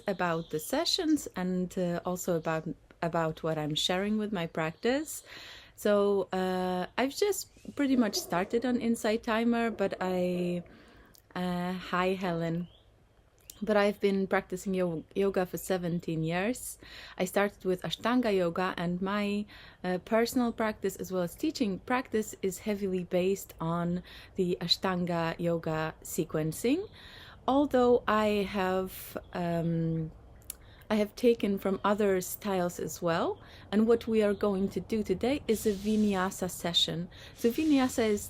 about the sessions and also about what I'm sharing with my practice. So I've just pretty much started on Insight Timer, but hi Helen. But I've been practicing yoga for 17 years. I started with Ashtanga yoga, and my personal practice as well as teaching practice is heavily based on the Ashtanga yoga sequencing. Although I have taken from other styles as well, and what we are going to do today is a Vinyasa session. So Vinyasa is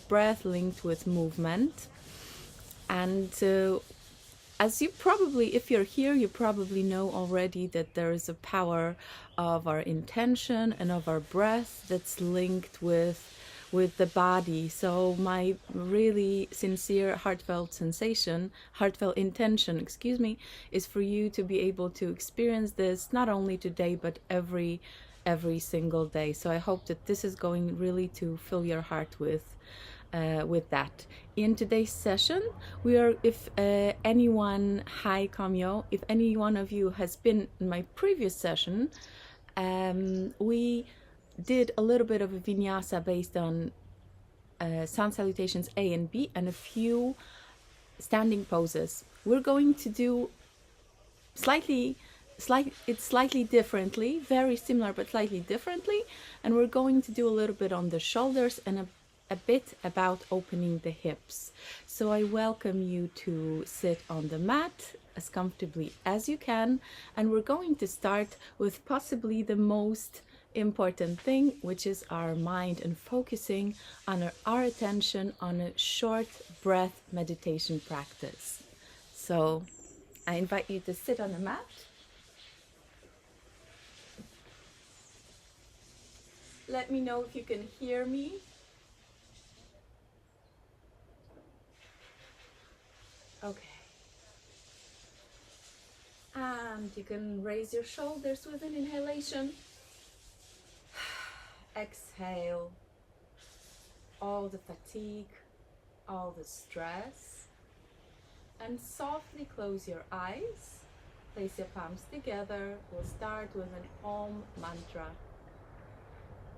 breath linked with movement, and as you probably, if you're here, you probably know already that there is a power of our intention and of our breath that's linked with the body. So my really sincere, heartfelt intention, is for you to be able to experience this not only today but every single day. So I hope that this is going really to fill your heart with that. In today's session, we are, if anyone, hi Kamyo, if any one of you has been in my previous session, we did a little bit of a vinyasa based on sun salutations A and B and a few standing poses. We're going to do slightly differently, very similar but slightly differently, and we're going to do a little bit on the shoulders and a bit about opening the hips. So I welcome you to sit on the mat as comfortably as you can, and we're going to start with possibly the most important thing, which is our mind and focusing on our attention on a short breath meditation practice. So I invite you to sit on the mat. Let me know if you can hear me. Okay. And you can raise your shoulders with an inhalation. Exhale all the fatigue, all the stress, and softly close your eyes. Place your palms together. We'll start with an Om mantra.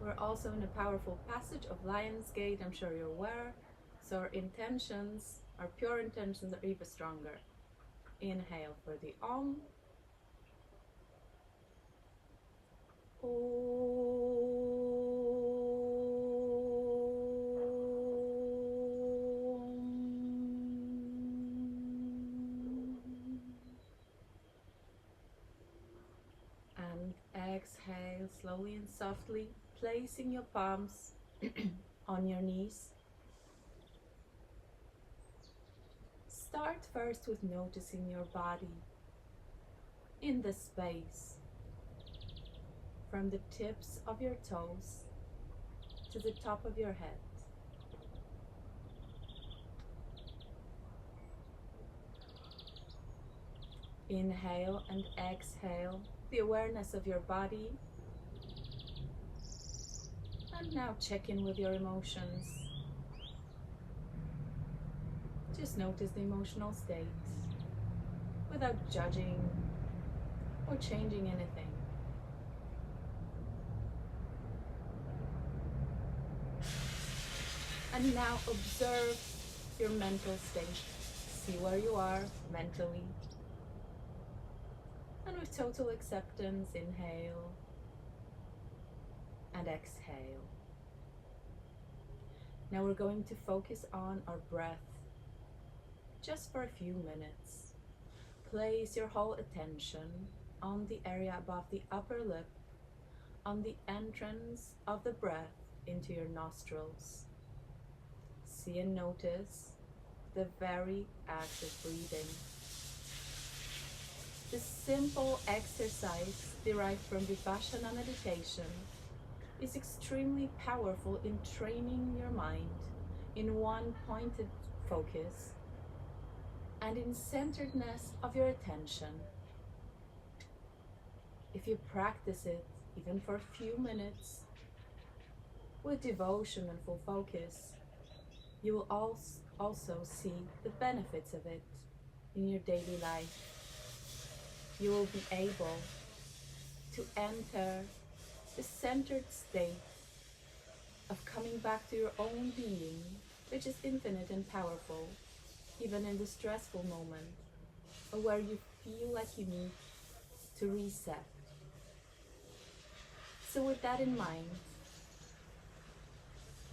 We're also in a powerful passage of Lion's Gate, I'm sure you're aware. So our intentions, our pure intentions, are even stronger. Inhale for the Om. And exhale slowly and softly, placing your palms on your knees. Start first with noticing your body in the space from the tips of your toes to the top of your head. Inhale and exhale the awareness of your body. And now check in with your emotions. Just notice the emotional state without judging or changing anything. And now observe your mental state. See where you are mentally. And with total acceptance, inhale and exhale. Now we're going to focus on our breath just for a few minutes. Place your whole attention on the area above the upper lip, on the entrance of the breath into your nostrils. See and notice the very act of breathing. This simple exercise derived from Vipassana meditation is extremely powerful in training your mind in one pointed focus and in centeredness of your attention. If you practice it even for a few minutes with devotion and full focus, you will also see the benefits of it in your daily life. you will be able to enter the centered state of coming back to your own being, which is infinite and powerful, even in the stressful moment, or where you feel like you need to reset. So with that in mind,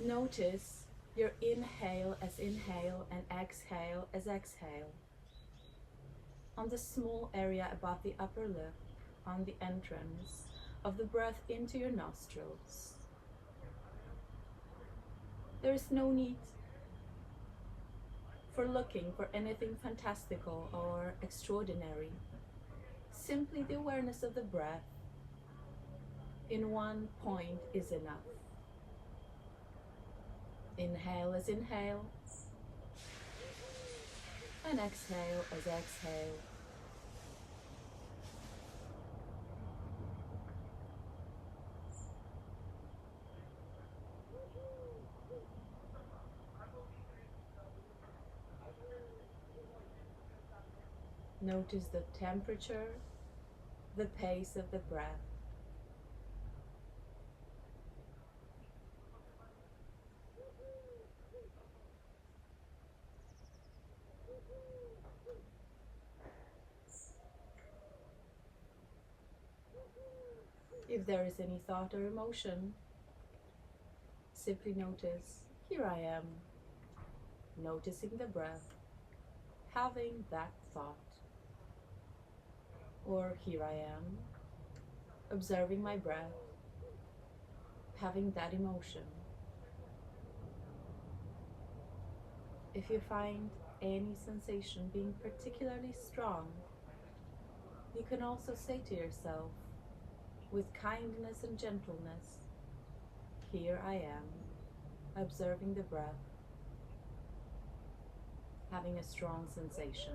notice your inhale as inhale and exhale as exhale. On the small area above the upper lip, on the entrance of the breath into your nostrils. There is no need for looking for anything fantastical or extraordinary. Simply the awareness of the breath in one point is enough. Inhale as inhale, and exhale as exhale. Notice the temperature, the pace of the breath. If there is any thought or emotion, simply notice, here I am, noticing the breath, having that thought. Or here I am, observing my breath, having that emotion. If you find any sensation being particularly strong, you can also say to yourself, with kindness and gentleness, here I am, observing the breath, having a strong sensation.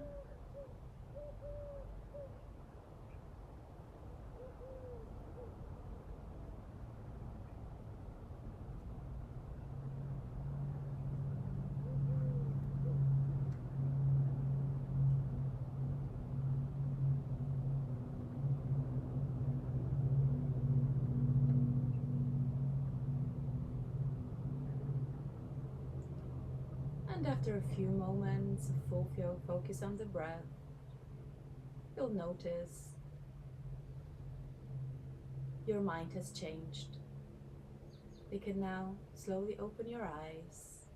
And after a few moments of full focus on the breath, you'll notice your mind has changed. You can now slowly open your eyes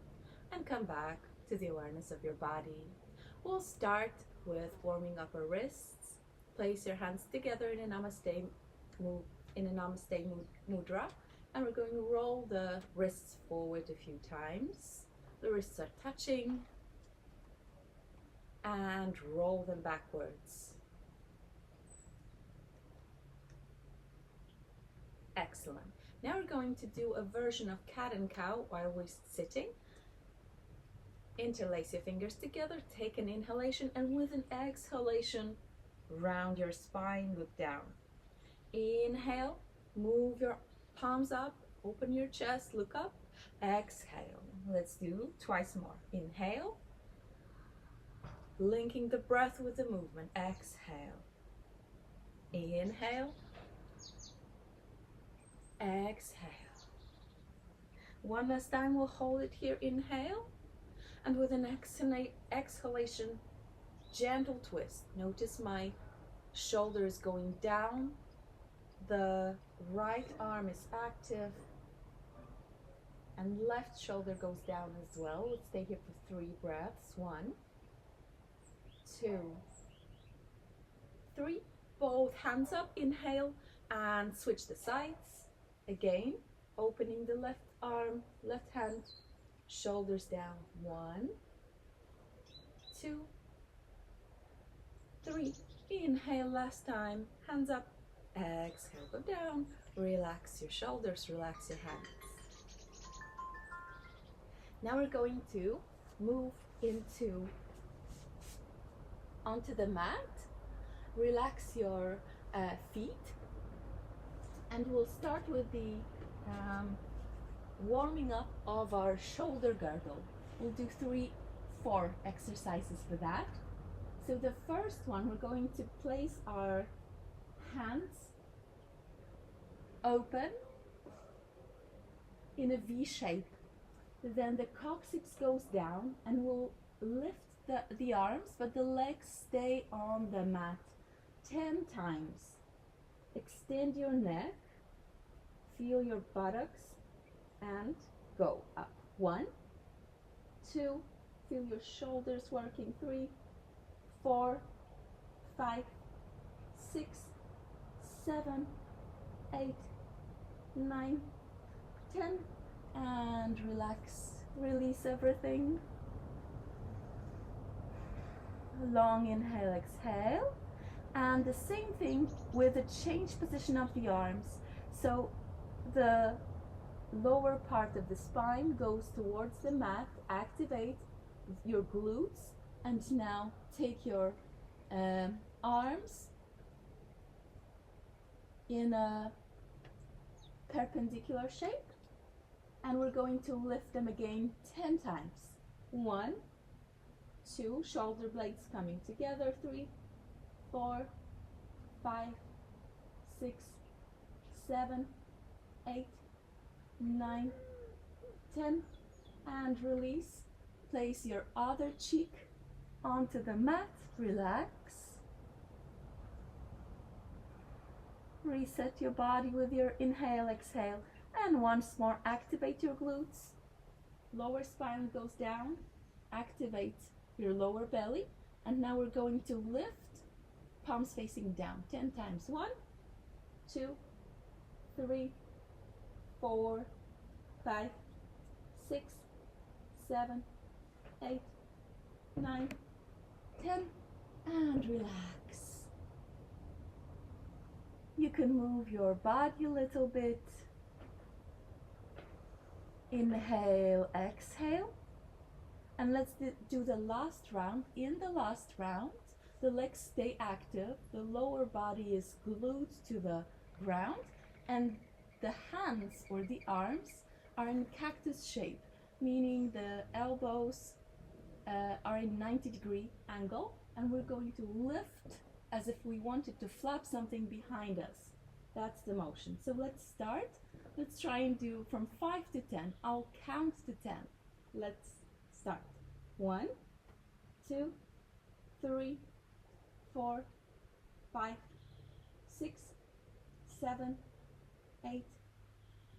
and come back to the awareness of your body. We'll start with warming up our wrists. Place your hands together in a Namaste mudra, and we're going to roll the wrists forward a few times. The wrists are touching, and roll them backwards. Excellent. Now we're going to do a version of cat and cow while we're sitting. Interlace your fingers together, take an inhalation, and with an exhalation, round your spine, look down. Inhale, move your palms up, open your chest, look up. Exhale. Let's do twice more. Inhale, linking the breath with the movement. Exhale. Inhale. Exhale. One last time, we'll hold it here. Inhale, and with an exhalation, gentle twist. Notice my shoulders going down. The right arm is active, and left shoulder goes down as well. Let's stay here for 3 breaths. 1, 2, 3. Both hands up. Inhale, and switch the sides. Again, opening the left arm, left hand, shoulders down. 1, 2, 3. Inhale last time, hands up. Exhale, go down. Relax your shoulders, relax your hands. Now we're going to move onto the mat. Relax your feet, and we'll start with the warming up of our shoulder girdle. We'll do 3, 4 exercises for that. So the first one, we're going to place our hands open in a V shape. Then the coccyx goes down and we'll lift the arms, but the legs stay on the mat 10 times. Extend your neck, feel your buttocks, and go up. 1, 2, feel your shoulders working. 3, 4, 5, 6, 7, 8, 9, 10, and relax. Release everything. Long inhale, exhale. And the same thing with the change position of the arms. So the lower part of the spine goes towards the mat. Activate your glutes, and now take your arms in a perpendicular shape, and we're going to lift them again 10 times. 1, 2, shoulder blades coming together. 3, 4, 5, 6, 7, 8, 9, 10, and release. Place your other cheek onto the mat. Relax. Reset your body with your inhale, exhale, and once more activate your glutes. Lower spine goes down. Activate your lower belly, and now we're going to lift, palms facing down 10 times. 1, 2, 3, 4, 5, 6, 7, 8, 9, 10, and relax. You can move your body a little bit. Inhale, exhale. And let's do the last round. In the last round, the legs stay active, the lower body is glued to the ground, and the hands or the arms are in cactus shape, meaning the elbows are in 90-degree angle, and we're going to lift as if we wanted to flap something behind us. That's the motion. So let's start. Let's try and do from 5 to 10. I'll count to 10. Let's start. 1, 2, 3, 4, 5, 6, 7, 8,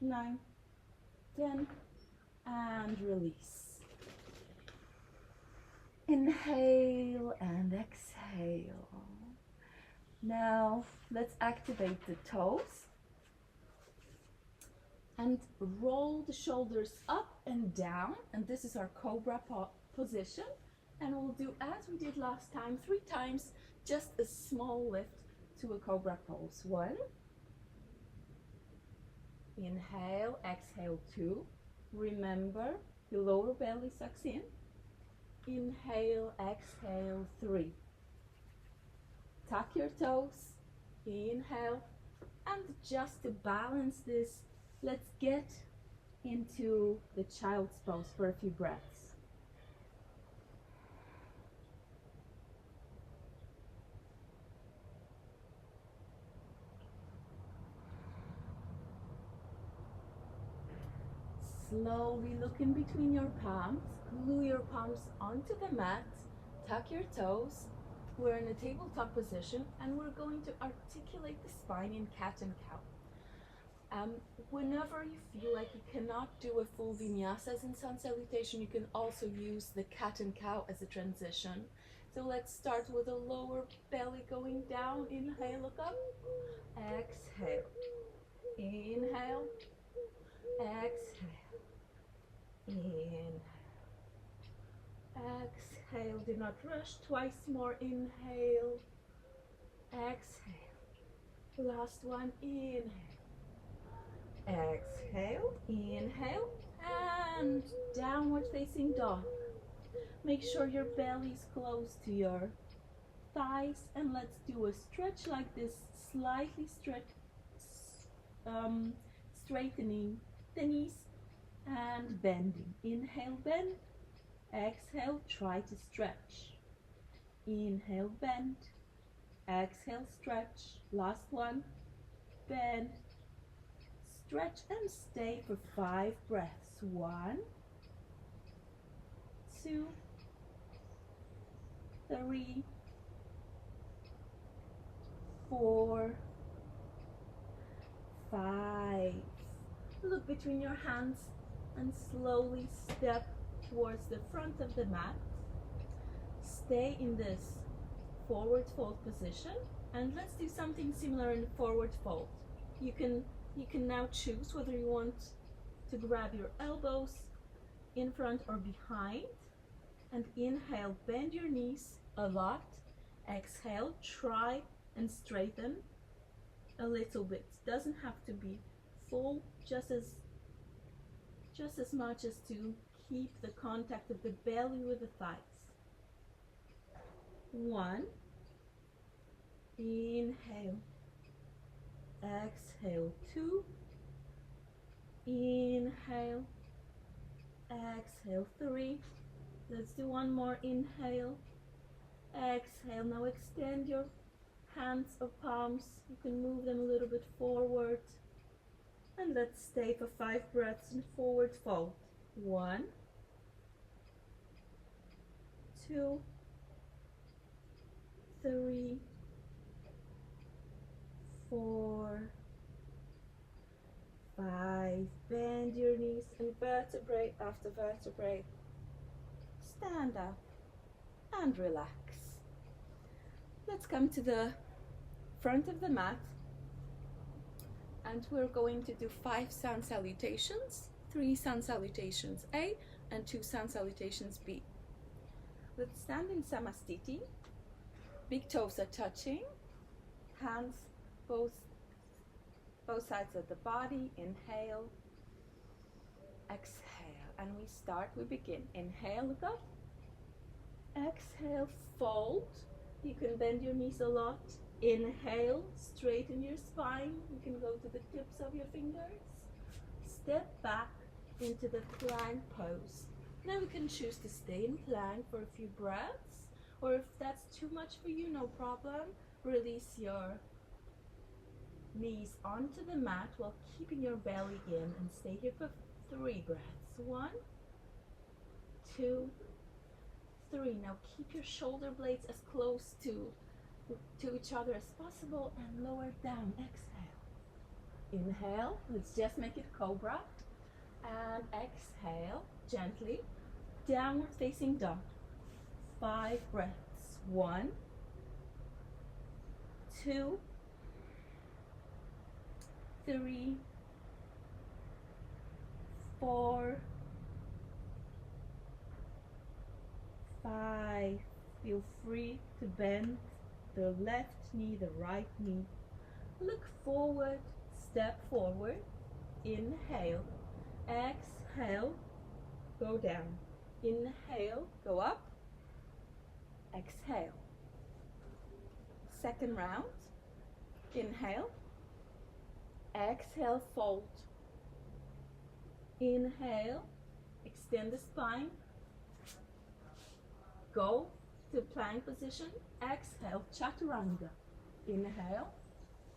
9, 10, and release. Inhale and exhale. Now let's activate the toes and roll the shoulders up and down, and this is our cobra position, and we'll do as we did last time, 3 times, just a small lift to a cobra pose. 1, inhale, exhale. 2, remember the lower belly sucks in. Inhale, exhale. 3, tuck your toes, inhale, and just to balance this, let's get into the child's pose for a few breaths. Slowly look in between your palms, glue your palms onto the mat, tuck your toes. We're in a tabletop position, and we're going to articulate the spine in cat and cow. Whenever you feel like you cannot do a full vinyasa as in sun salutation, you can also use the cat and cow as a transition. So let's start with the lower belly going down. Inhale, look up. Exhale. Inhale. Exhale. Inhale. Exhale. Do not rush. Twice more. Inhale. Exhale. Last one. Inhale. Exhale, inhale, and downward facing dog. Make sure your belly is close to your thighs, and let's do a stretch like this, slightly straightening the knees and bending. Inhale, bend. Exhale, try to stretch. Inhale, bend. Exhale, stretch. Last one. Bend. Stretch and stay for 5 breaths. 1, 2, 3, 4, 5. Look between your hands and slowly step towards the front of the mat. Stay in this forward fold position, and let's do something similar in forward fold. You can now choose whether you want to grab your elbows in front or behind, and inhale, bend your knees a lot. Exhale, try and straighten a little bit. Doesn't have to be full, just as much as to keep the contact of the belly with the thighs. 1, inhale, exhale. 2, inhale, exhale. 3, let's do one more. Inhale, exhale. Now extend your hands or palms. You can move them a little bit forward, and let's stay for 5 breaths in forward fold. 1, 2, 3, 4, 5. Bend your knees and vertebrae after vertebrae. Stand up and relax. Let's come to the front of the mat, and we're going to do 5 sun salutations, 3 sun salutations A and 2 sun salutations B. Let's stand in Samastiti. Big toes are touching, hands both sides of the body. Inhale, exhale, and we begin. Inhale, look up. Exhale, fold. You can bend your knees a lot. Inhale, straighten your spine. You can go to the tips of your fingers. Step back into the plank pose. Now we can choose to stay in plank for a few breaths, or if that's too much for you, no problem. Release your knees onto the mat while keeping your belly in, and stay here for 3 breaths. 1, 2, 3. Now keep your shoulder blades as close to each other as possible, and lower down. Exhale. Inhale, let's just make it cobra, and exhale gently, downward facing dog. 5 breaths. 1, 2, 3, 4, 5. Feel free to bend the left knee, the right knee. Look forward, step forward. Inhale, exhale, go down. Inhale, go up. Exhale. Second round. Inhale, exhale, fold. Inhale, extend the spine. Go to plank position. Exhale, chaturanga. Inhale,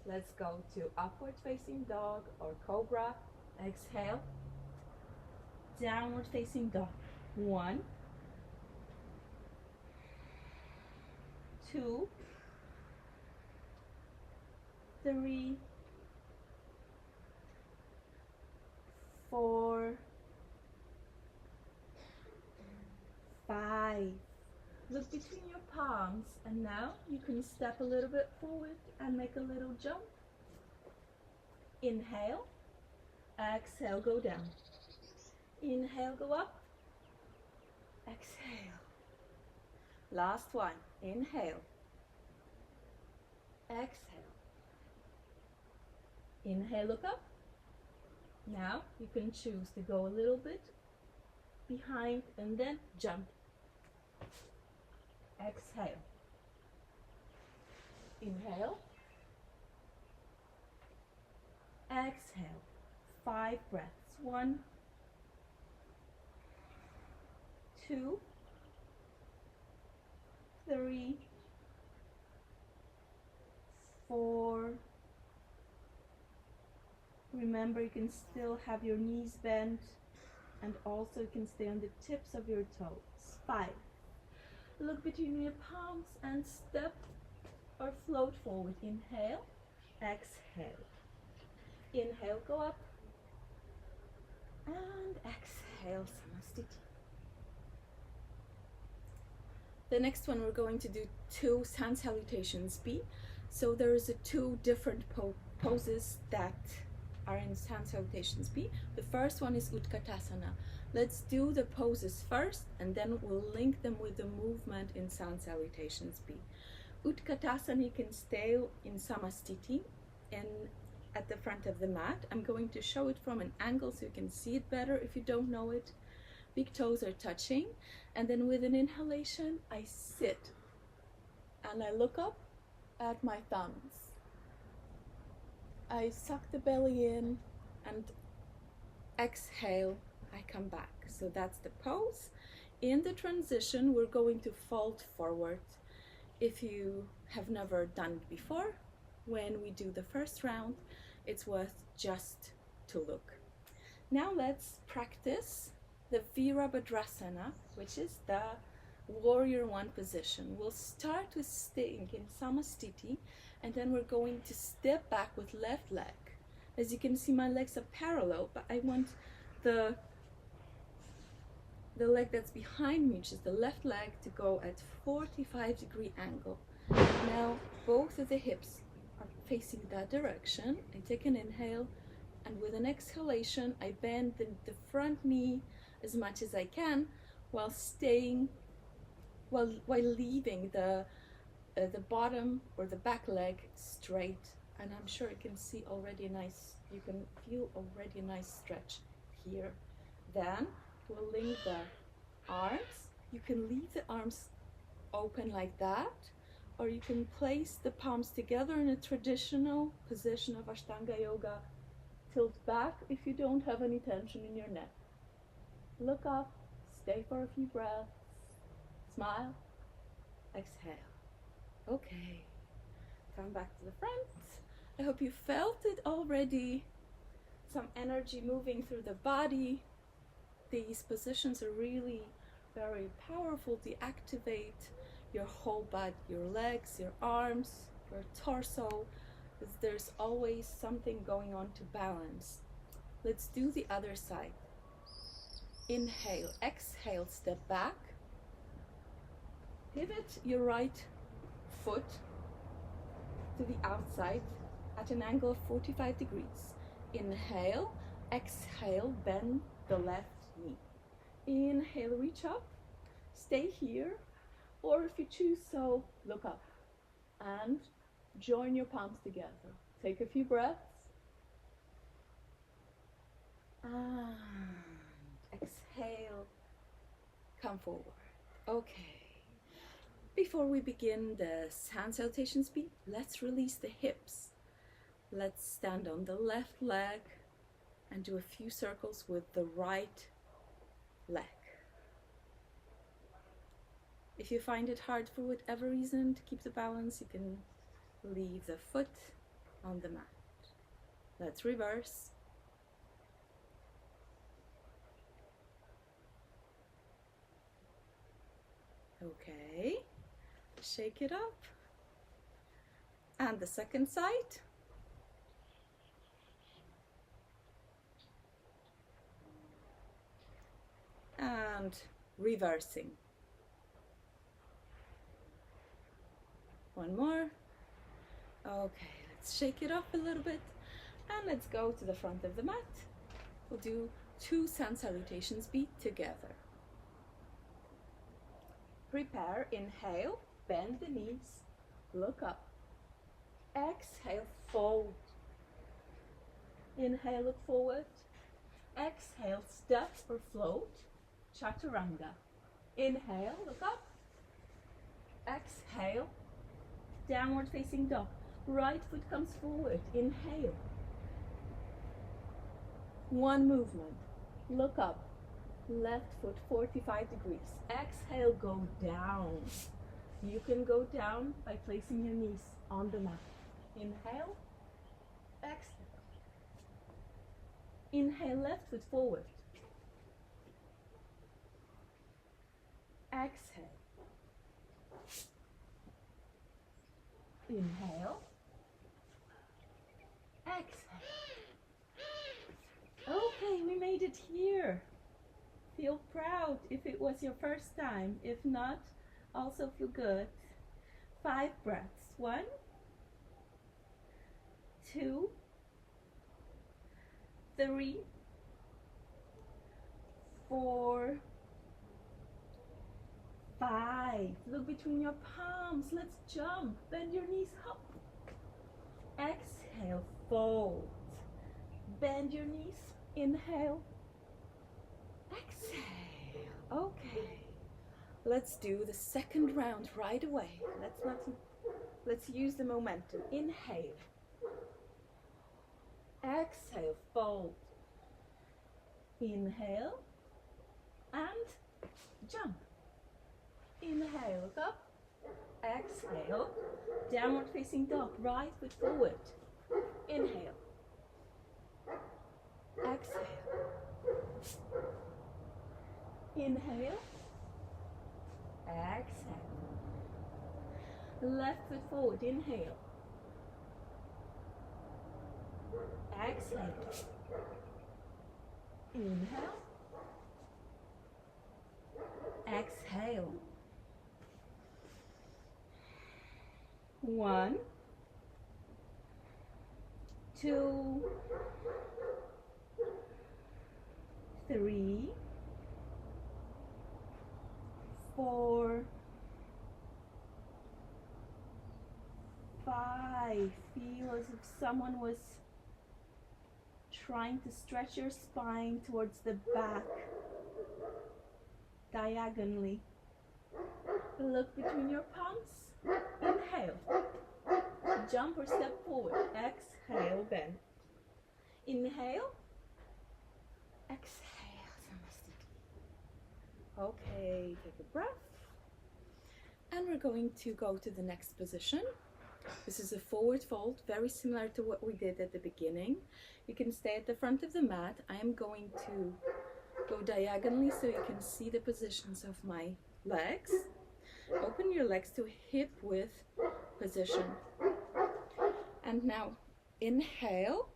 let's go to upward facing dog or cobra. Exhale, downward facing dog. 1, 2, 3, 4, 5. Look between your palms, and now you can step a little bit forward and make a little jump. Inhale, exhale, go down. Inhale, go up. Exhale. Last one. Inhale, exhale. Inhale, look up. Now you can choose to go a little bit behind and then jump. Exhale. Inhale. Exhale. 5 breaths. 1, 2, 3, 4. Remember, you can still have your knees bent and also you can stay on the tips of your toes. 5. Look between your palms and step or float forward. Inhale, exhale. Inhale, go up. And exhale, Samasthiti. The next one, we're going to do 2 sun salutations B. So there's 2 different poses that are in sun salutations B. The first one is Utkatasana. Let's do the poses first and then we'll link them with the movement in sun salutations B. Utkatasana, you can stay in Samasthiti and at the front of the mat. I'm going to show it from an angle so you can see it better if you don't know it. Big toes are touching, and then with an inhalation I sit and I look up at my thumbs. I suck the belly in and exhale, I come back. So that's the pose. In the transition we're going to fold forward. If you have never done it before, when we do the first round, it's worth just to look. Now let's practice the Virabhadrasana, which is the warrior 1 position. We'll start with staying in Samasthiti and then we're going to step back with left leg. As you can see, my legs are parallel, but I want the leg that's behind me, which is the left leg, to go at 45-degree angle. Now both of the hips are facing that direction. I take an inhale and with an exhalation I bend the front knee as much as I can while leaving the bottom or the back leg straight. And I'm sure you can see already you can feel already a nice stretch here. Then we'll link the arms. You can leave the arms open like that, or you can place the palms together in a traditional position of Ashtanga Yoga. Tilt back if you don't have any tension in your neck. Look up, stay for a few breaths, smile, exhale. Okay, come back to the front. I hope you felt it already. Some energy moving through the body. These positions are really very powerful to activate your whole body, your legs, your arms, your torso, because there's always something going on to balance. Let's do the other side. Inhale, exhale, step back. Pivot your right foot to the outside at an angle of 45 degrees. Inhale, exhale, bend the left knee. Inhale, reach up, stay here, or if you choose so, look up and join your palms together. Take a few breaths. And exhale, come forward. Okay. Before we begin the sun salutations beat, let's release the hips. Let's stand on the left leg and do a few circles with the right leg. If you find it hard for whatever reason to keep the balance, you can leave the foot on the mat. Let's reverse. Okay, shake it up. And the second side. And reversing. One more. Okay, let's shake it up a little bit and let's go to the front of the mat. We'll do 2 sun salutations beat together. Prepare, inhale, bend the knees, look up. Exhale, fold. Inhale, look forward. Exhale, step or float, chaturanga. Inhale, look up. Exhale, downward facing dog. Right foot comes forward. Inhale. One movement. Look up. Left foot 45 degrees. Exhale, go down. You can go down by placing your knees on the mat. Inhale, exhale. Inhale, left foot forward. Exhale. Inhale, exhale. Okay, we made it here. Feel proud if it was your first time. If not, also feel good. 5 breaths. 1, 2, 3, 4, 5. Look between your palms. Let's jump. Bend your knees up. Exhale, fold. Bend your knees. Inhale. Exhale. Okay. Let's do the second round right away. Let's use the momentum. Inhale. Exhale, fold. Inhale and jump. Inhale, look up. Exhale, downward facing dog, right foot forward. Inhale. Exhale. Inhale. Exhale. Left foot forward. Inhale. Exhale. Inhale. Exhale. 1, 2, 3, 4, 5. Feel as if someone was trying to stretch your spine towards the back, diagonally. Look between your palms. Inhale. Jump or step forward. Exhale, bend. Inhale. Exhale. Okay, take a breath. And we're going to go to the next position. This is a forward fold, very similar to what we did at the beginning. You can stay at the front of the mat. I am going to go diagonally so you can see the positions of my legs. Open your legs to hip width position. And now inhale,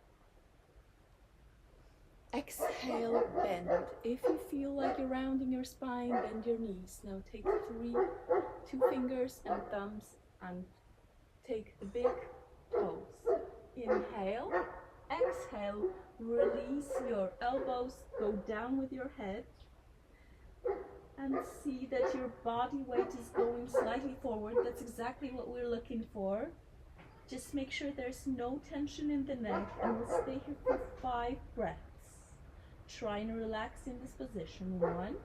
exhale, bend. If you feel like you're rounding your spine, bend your knees. Now take 2 fingers and thumbs and take the big toes. Inhale, exhale, release your elbows, go down with your head. And see that your body weight is going slightly forward. That's exactly what we're looking for. Just make sure there's no tension in the neck, and we'll stay here for 5 breaths. Try and relax in this position. 1,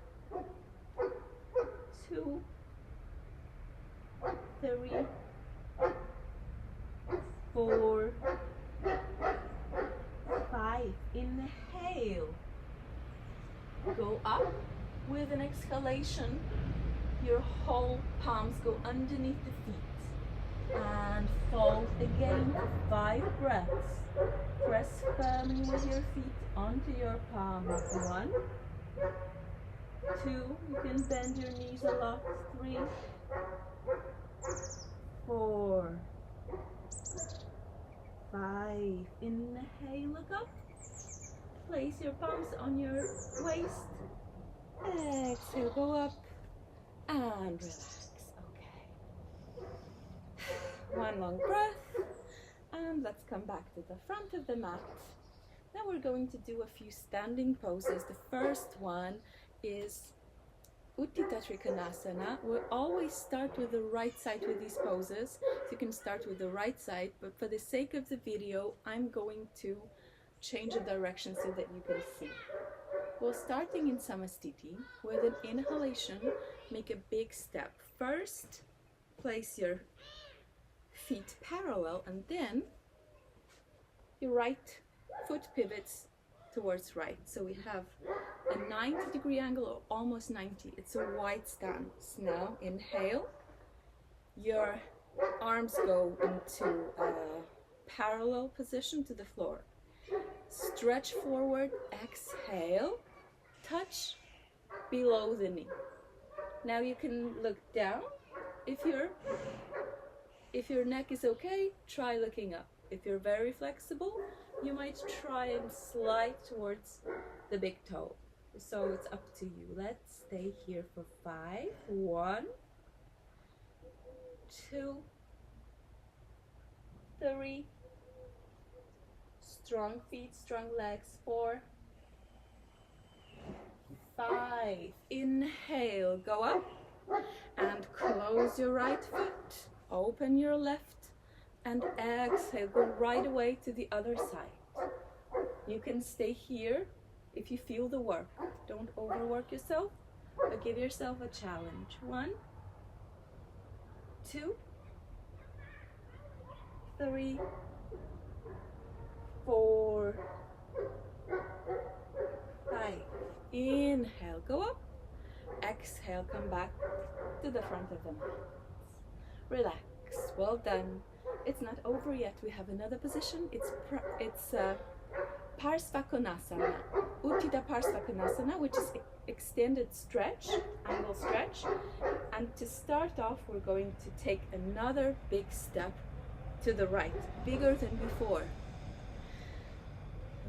2, 3, 4, 5. Inhale. Go up. With an exhalation, your whole palms go underneath the feet. And fold again for 5 breaths. Press firmly with your feet onto your palms. 1, 2, you can bend your knees a lot. 3, 4, 5. Inhale, look up. Place your palms on your waist. Exhale, go up and relax. Okay. 1 long breath. And let's come back to the front of the mat. Now we're going to do a few standing poses. The first one is Utthita Trikonasana. We'll always start with the right side with these poses. So you can start with the right side, but for the sake of the video, I'm going to change the direction so that you can see. Well, starting in Samastiti, with an inhalation, make a big step. First, place your feet parallel, and then your right foot pivots towards right. So we have a 90-degree angle, or almost 90. It's a wide stance. Now, inhale, Your arms go into a parallel position to the floor. Stretch forward, exhale, touch below the knee. Now you can look down. If your neck is okay, try looking up. If you're very flexible, you might try and slide towards the big toe. So it's up to you. Let's stay here for 5. 1, 2, 3. Strong feet, strong legs. 4, 5. Inhale, go up and close your right foot. Open your left and exhale. Go right away to the other side. You can stay here if you feel the work. Don't overwork yourself, but give yourself a challenge. 1, 2, 3, 4, 5. Inhale, go up. Exhale, come back to the front of the mat. Relax. Well done. It's not over yet. We have another position. It's Parsvakonasana, Uttita Parsvakonasana, which is extended stretch, angle stretch. And to start off, we're going to take another big step to the right, bigger than before.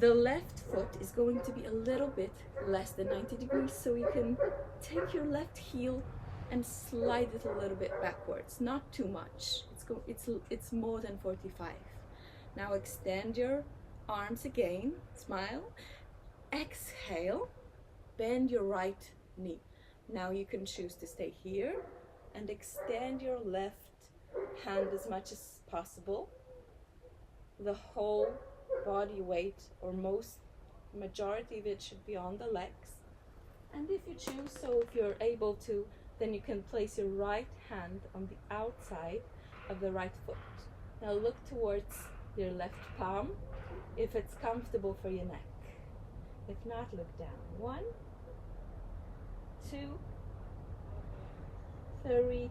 The left foot is going to be a little bit less than 90 degrees, so you can take your left heel and slide it a little bit backwards, not too much. It's more than 45. Now extend your arms again, smile, exhale, bend your right knee. Now you can choose to stay here and extend your left hand as much as possible. The whole body weight, or majority of it, should be on the legs. And if you choose, so if you're able to, then you can place your right hand on the outside of the right foot. Now look towards your left palm if it's comfortable for your neck. If not, look down. 1, 2, 3,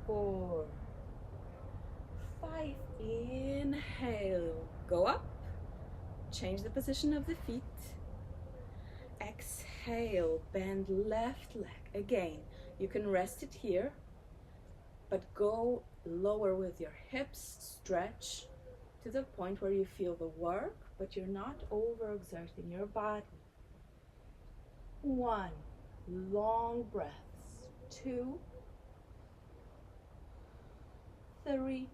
4, 5. Inhale, go up, change the position of the feet. Exhale, bend left leg. Again, you can rest it here, but go lower with your hips, stretch to the point where you feel the work, but you're not overexerting your body. 1, long breaths. 2, 3,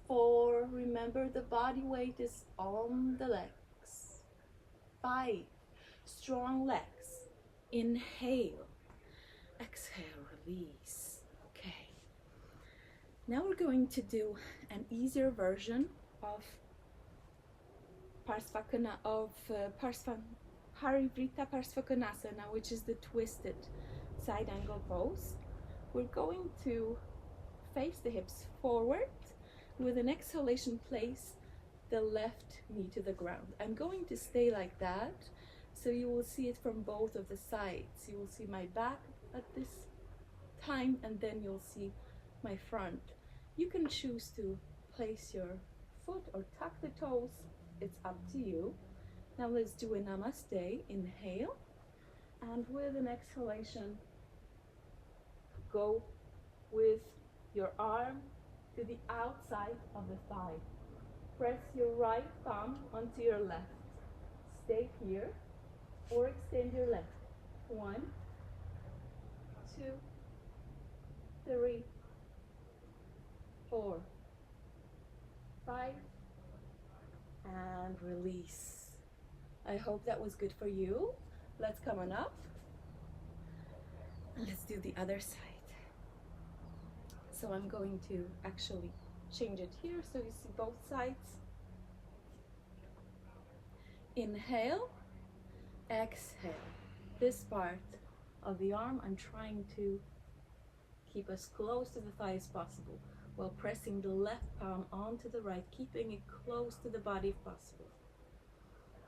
4, remember the body weight is on the legs. 5, strong legs. Inhale, exhale, release. Okay. Now we're going to do an easier version of Harivrita Parsvakonasana, which is the twisted side angle pose. We're going to face the hips forward. With an exhalation, place the left knee to the ground. I'm going to stay like that, so you will see it from both of the sides. You will see my back at this time, and then you'll see my front. You can choose to place your foot or tuck the toes. It's up to you. Now let's do a namaste. Inhale, and with an exhalation, go with your arm to the outside of the thigh. Press your right thumb onto your left. Stay here or extend your left. 1, 2, 3, 4, 5, and release. I hope that was good for you. Let's come on up and let's do the other side. So I'm going to actually change it here so you see both sides. Inhale, exhale. This part of the arm, I'm trying to keep as close to the thigh as possible while pressing the left palm onto the right, keeping it close to the body if possible.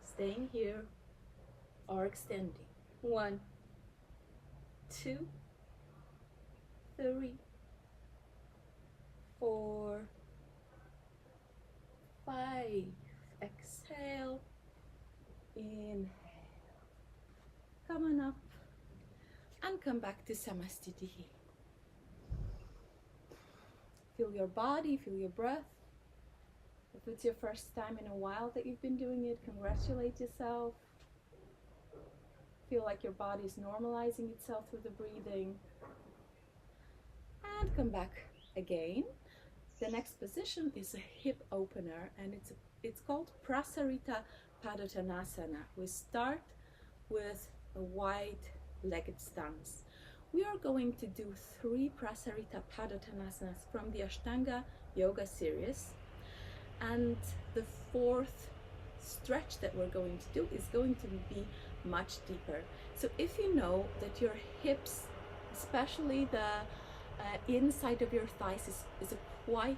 Staying here or extending. 1, 2, 3, 4, 5. Exhale, inhale. Come on up and come back to Samastiti. Feel your body, feel your breath. If it's your first time in a while that you've been doing it, congratulate yourself. Feel like your body is normalizing itself through the breathing. And come back again. The next position is a hip opener, and it's called Prasarita Padottanasana. We start with a wide-legged stance. We are going to do 3 Prasarita Padottanasana from the Ashtanga Yoga series. And the 4th stretch that we're going to do is going to be much deeper. So if you know that your hips, especially the inside of your thighs is a quite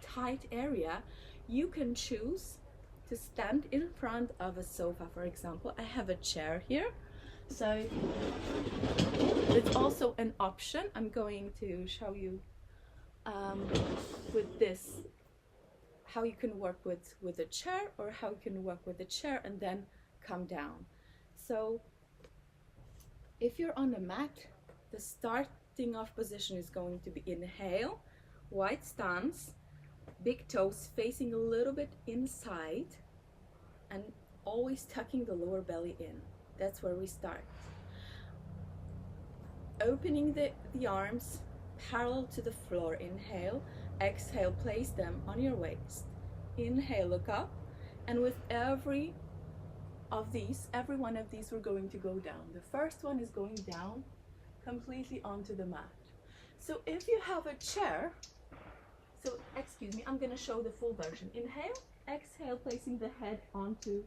tight area, you can choose to stand in front of a sofa, for example. I have a chair here, so it's also an option. I'm going to show you with this how you can work with a chair, or how you can work with a chair and then come down. So if you're on a mat, the starting off position is going to be inhale, wide stance, big toes facing a little bit inside, and always tucking the lower belly in. That's where we start. Opening the arms parallel to the floor. Inhale, exhale, place them on your waist. Inhale, look up, and with every one of these, we're going to go down. The first one is going down completely onto the mat. So if you have a chair, I'm going to show the full version. Inhale, exhale, placing the head onto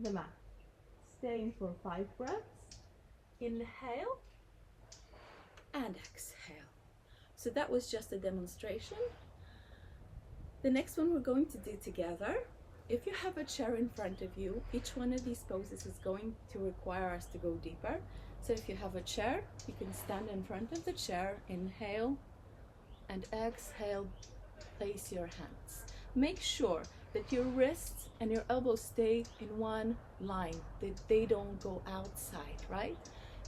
the mat. Staying for 5 breaths. Inhale and exhale. So that was just a demonstration. The next one we're going to do together. If you have a chair in front of you, each one of these poses is going to require us to go deeper. So if you have a chair, you can stand in front of the chair, inhale and exhale, place your hands. Make sure that your wrists and your elbows stay in one line, that they don't go outside, right?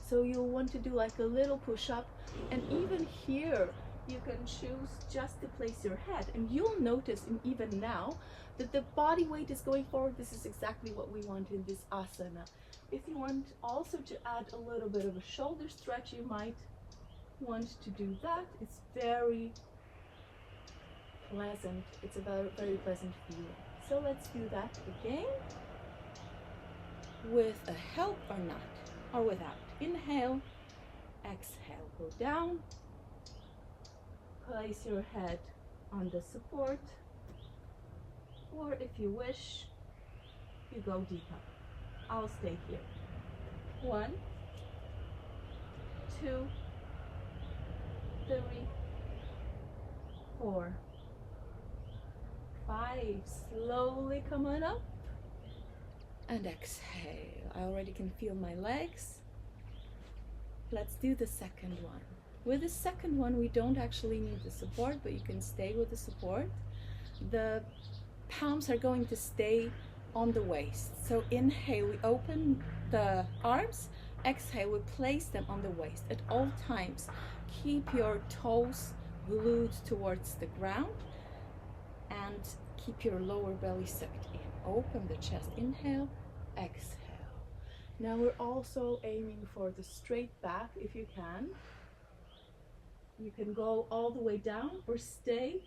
So you'll want to do like a little push-up, and even here you can choose just to place your head, and you'll notice, and even now, that the body weight is going forward. This is exactly what we want in this asana. If you want also to add a little bit of a shoulder stretch, you might want to do that. It's very pleasant. It's a very pleasant feeling. So let's do that again with a help or not, or without. Inhale, exhale, go down, place your head on the support, or if you wish, you go deeper. I'll stay here. 1, 2, 3, 4, 5. Slowly come on up and exhale. I already can feel my legs. Let's do the second one. With the second one, we don't actually need the support, but you can stay with the support. The palms are going to stay on the waist. So inhale, we open the arms. Exhale, we place them on the waist. At all times, keep your toes glued towards the ground and keep your lower belly sucked in. Open the chest. Inhale, exhale. Now we're also aiming for the straight back if you can. You can go all the way down or stay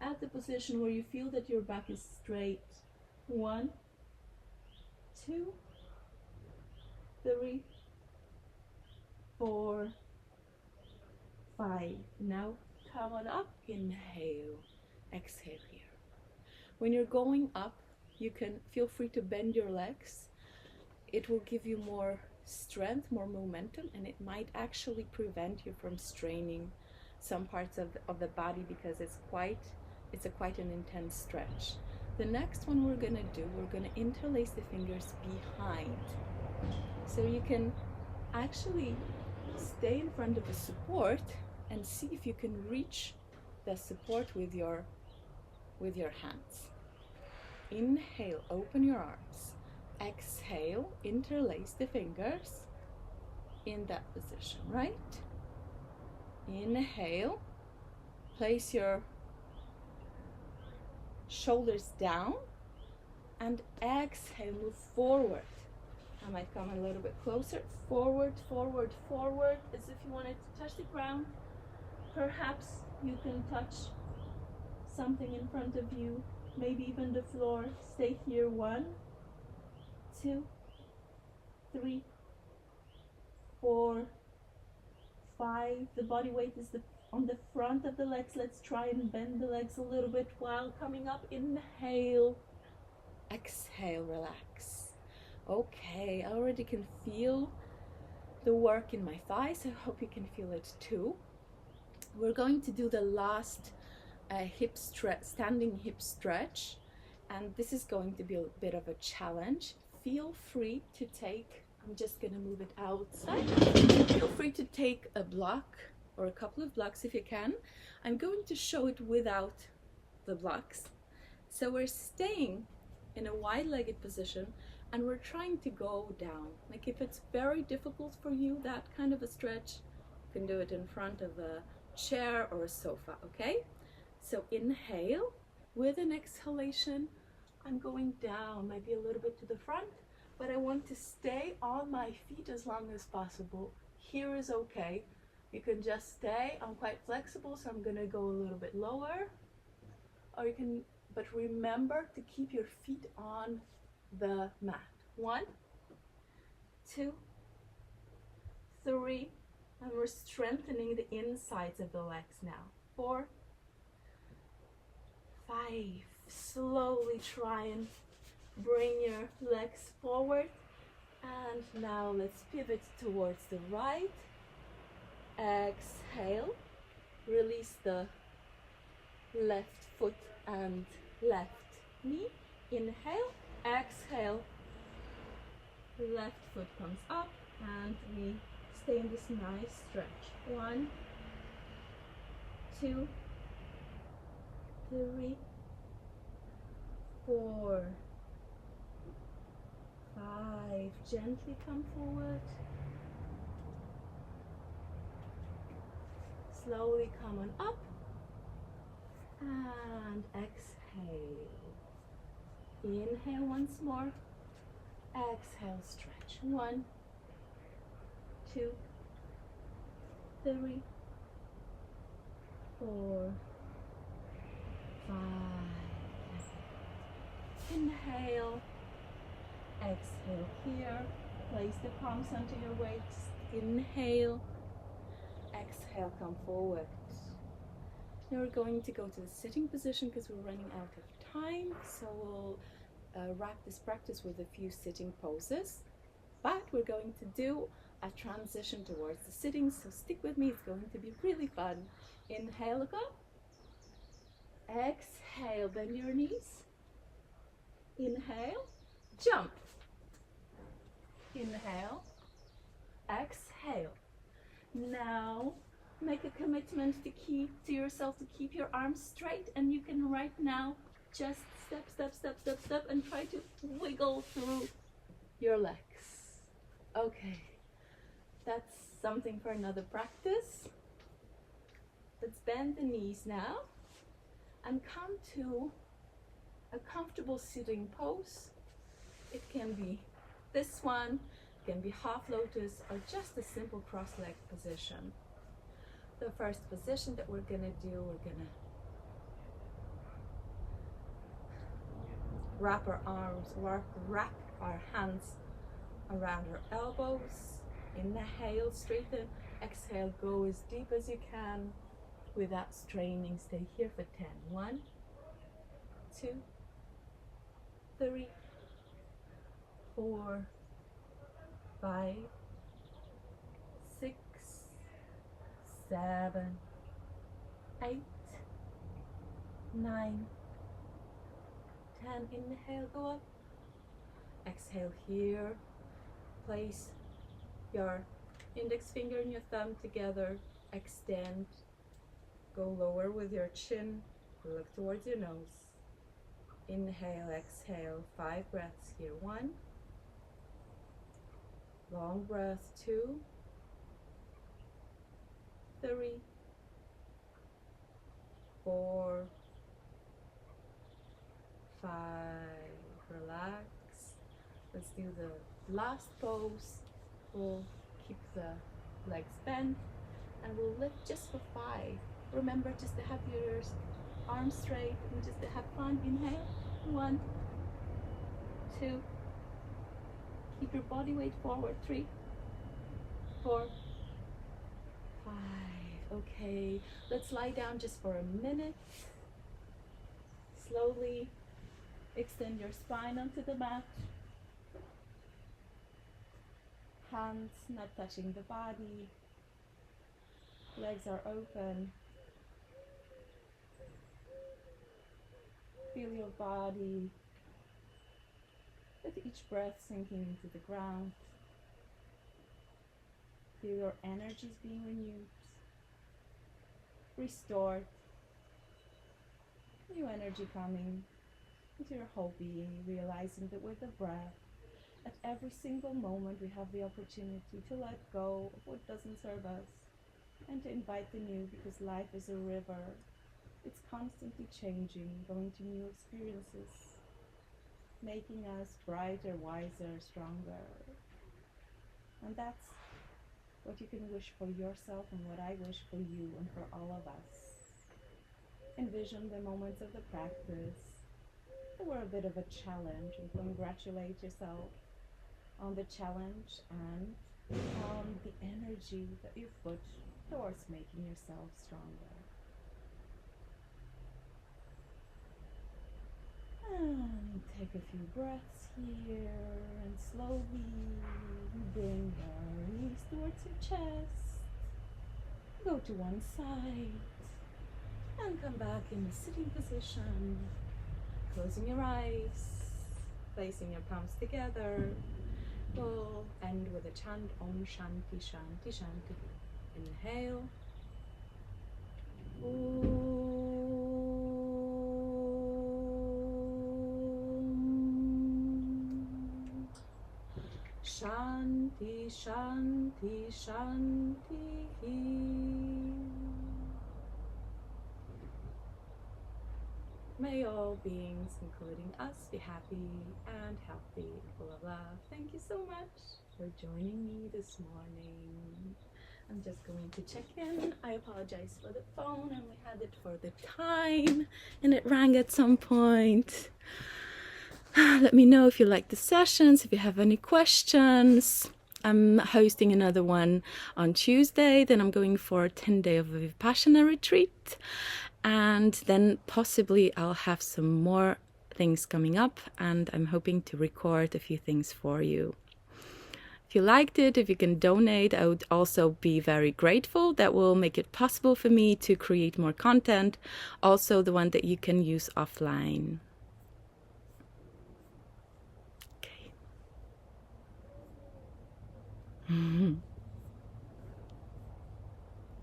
at the position where you feel that your back is straight. 1, 2, 3, 4, 5. Now come on up. Inhale, exhale here. When you're going up, you can feel free to bend your legs. It will give you more strength, more momentum, and it might actually prevent you from straining some parts of the body, because it's quite an intense stretch. The next one we're gonna do, we're gonna interlace the fingers behind. So you can actually stay in front of the support and see if you can reach the support with your hands. Inhale, open your arms. Exhale, interlace the fingers in that position, right? Inhale, place your shoulders down, and exhale, move forward. I might come a little bit closer. Forward, forward, forward, as if you wanted to touch the ground. Perhaps you can touch something in front of you, maybe even the floor. Stay here. 1, 2, 3, 4, 5. The body weight is on the front of the legs. Let's try and bend the legs a little bit while coming up. Inhale, exhale, relax. Okay, I already can feel the work in my thighs. I hope you can feel it too. We're going to do the last standing hip stretch, and this is going to be a bit of a challenge. Feel free to take, I'm just going to move it outside. Feel free to take a block or a couple of blocks if you can. I'm going to show it without the blocks. So we're staying in a wide-legged position, and we're trying to go down. Like, if it's very difficult for you, that kind of a stretch, you can do it in front of a chair or a sofa, okay? So inhale, with an exhalation, I'm going down, maybe a little bit to the front, but I want to stay on my feet as long as possible. Here is okay. You can just stay. I'm quite flexible, so I'm gonna go a little bit lower, or you can, but remember to keep your feet on the mat. 1, 2, 3, and we're strengthening the insides of the legs now. 4, 5. Slowly try and bring your legs forward, and now let's pivot towards the right. Exhale, release the left foot and left knee. Inhale, exhale, left foot comes up, and we stay in this nice stretch. 1, 2, 3, 4, 5. Gently come forward. Slowly come on up, and exhale. Inhale once more. Exhale, stretch. 1, 2, 3, 4, 5. Inhale, exhale here. Place the palms onto your waist. Inhale, exhale, come forward. Now we're going to go to the sitting position because we're running out of time. So we'll wrap this practice with a few sitting poses. But we're going to do a transition towards the sitting, so stick with me. It's going to be really fun. Inhale, look up. Exhale, bend your knees. Inhale, jump. Inhale, exhale. Now make a commitment to yourself to keep your arms straight, and you can right now just step, step, step, step, step, and try to wiggle through your legs. Okay, that's something for another practice. Let's bend the knees now and come to a comfortable sitting pose. It can be this one, it can be half lotus, or just a simple cross-legged position. The first position that we're gonna do, we're gonna wrap our arms, wrap our hands around our elbows. Inhale, straighten. Exhale, go as deep as you can without straining. Stay here for 10. 1, 2, 3, 4, 5, 6, 7, 8, 9, 10. Inhale, go up. Exhale here. Place your index finger and your thumb together. Extend. Go lower with your chin. Look towards your nose. Inhale, exhale. 5 breaths here. 1. Long breath. 2. 3. 4. 5. Relax. Let's do the last pose. We'll keep the legs bent and we'll lift just for 5. Remember just to have your arms straight and just to have fun. Inhale. 1, 2. Keep your body weight forward. 3, 4, 5. Okay, let's lie down just for a minute. Slowly extend your spine onto the mat. Hands not touching the body. Legs are open. Feel your body with each breath sinking into the ground. Feel your energies being renewed, restored. New energy coming into your whole being, realizing that with the breath, at every single moment we have the opportunity to let go of what doesn't serve us and to invite the new, because life is a river. It's constantly changing, going to new experiences, making us brighter, wiser, stronger. And that's what you can wish for yourself and what I wish for you and for all of us. Envision the moments of the practice that were a bit of a challenge, and congratulate yourself on the challenge and on the energy that you've put towards making yourself stronger. And take a few breaths here and slowly bring your knees towards your chest. Go to one side and come back in the sitting position. Closing your eyes, placing your palms together. We'll end with a chant, Om Shanti Shanti Shanti. Inhale. Shanti, Shanti, Shanti. May all beings, including us, be happy and healthy and full of love. Thank you so much for joining me this morning. I'm just going to check in. I apologize for the phone. I only had it for the time and it rang at some point. Let me know if you like the sessions, if you have any questions. I'm hosting another one on Tuesday. Then I'm going for a 10-day of a Vipassana retreat. And then possibly I'll have some more things coming up. And I'm hoping to record a few things for you. If you liked it, if you can donate, I would also be very grateful. That will make it possible for me to create more content. Also the one that you can use offline.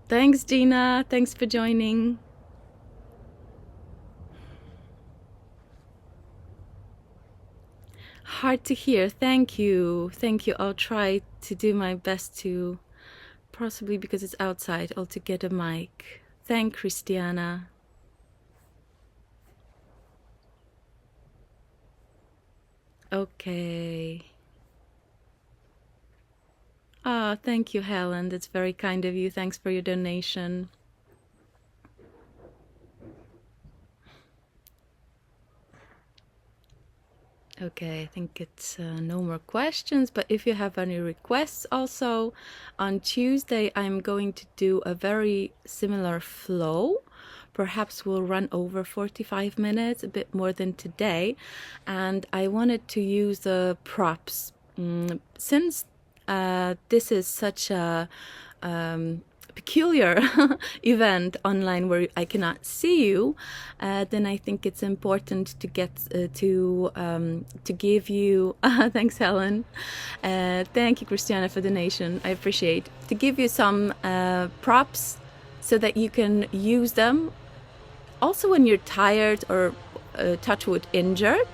Thanks, Gina. Thanks for joining. Hard to hear. Thank you. Thank you. I'll try to do my best to, possibly because it's outside, I'll to get a mic. Thank Christiana. Okay. Ah, thank you, Helen. That's very kind of you. Thanks for your donation. Okay, I think it's no more questions, but if you have any requests also, on Tuesday I'm going to do a very similar flow. Perhaps we'll run over 45 minutes, a bit more than today, and I wanted to use the props. Since this is such a peculiar event online where I cannot see you, then I think it's important to get to give you thanks, Helen. Thank you, Christiana, for the donation. I appreciate to give you some props so that you can use them also when you're tired or touch wood injured.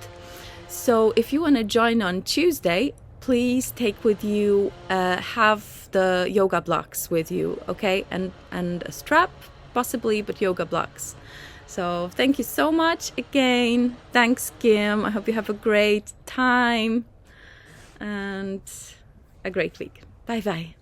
So if you want to join on Tuesday, please take with you, have the yoga blocks with you, okay? And a strap, possibly, but yoga blocks. So thank you so much again. Thanks, Kim. I hope you have a great time and a great week. Bye-bye.